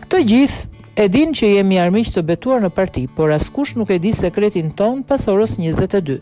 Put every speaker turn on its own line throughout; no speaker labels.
Të gjithë e din që jemi armiq të betuar në parti, por askush nuk e di sekretin ton pas orës 22.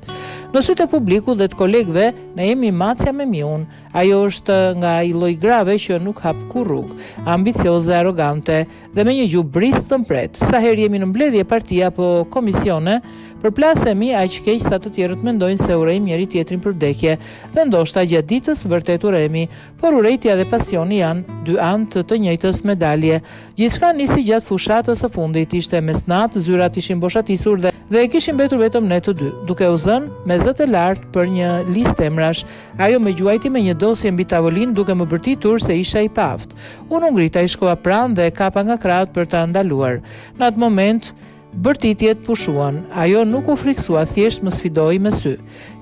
Në sytë e publiku dhe të kolegëve, ne jemi macja me miun. Ajo është nga ai lloj grave që nuk hap kur rrugë, ambicioze, arrogante dhe me një gjuhë brisë të mpret. Sa herë jemi në mbledhje partia apo komisione, përplasemi aq keq sa të tjerët mendojnë se urrejmë njëri tjetrin për vdekje, dhe ndoshta gjatë ditës vërtet urrejmë, por urrejtja dhe pasioni janë dy anë të njëjtës medalje. Gjithçka nisi gjatë fushatës së fundit, ishte mesnatë, zyrat ishin boshatisur dhe e kishim mbetur vetëm ne të dy, duke u zënë me zë të lartë për një listë emrash. Ajo më gjuajti me një dosje mbi tavolinë duke më bërtitur se isha i paft. Unë ngrita, i shkova pranë dhe kapa nga krahët për ta ndaluar. Në atë moment bërtitjet pushuan. Ajo nuk u friksua, thjesht më sfidoi me sy.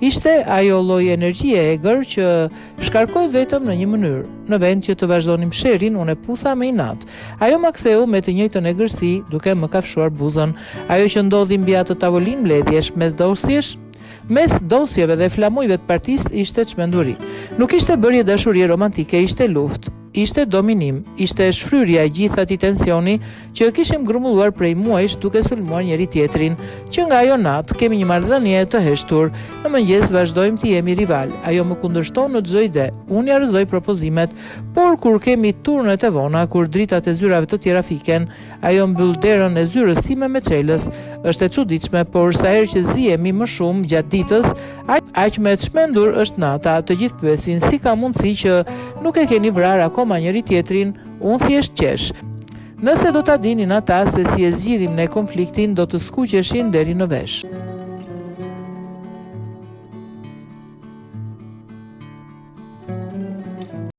Ishte ajo lloj energjie e egër që shkarkoi vetëm në një mënyrë. Në vend që të vazhdonim sherin, unë e putha me inat. Ajo më ktheu me të njëjtën egërsi, duke më kafshuar buzën. Ajo që ndodhi mbi atë tavolinë mbledhjesh mes dosjeve dhe flamujve të partisë ishte çmenduri. Nuk ishte bërje dashurie romantike, ishte luftë. Ishte dominim, ishte shfryrja e gjithë atij tensioni që kishim grumbulluar prej muajsh duke sulmuar njëri tjetrin, që nga ajo natë kemi një marrëdhënie të heshtur. Në mëngjes vazhdojmë të jemi rival. Ajo më kundërshton në çdo ide, unë ja rrëzoj propozimet, por kur kemi turnet e vona, kur dritat e zyrave të tjera fiken, ajo mbyll derën e zyrës time me çelës. Është e çuditshme, por sa herë që zihemi më shumë gjatë ditës, aq më e çmendur është nata. Të gjithë pyesin si ka mundësi që nuk e keni vrarë akoma njëri tjetrin, unë thjesht qesh. Nëse do ta dinin ata se si e zgjidhim ne konfliktin, do të skuqeshin deri në vesh.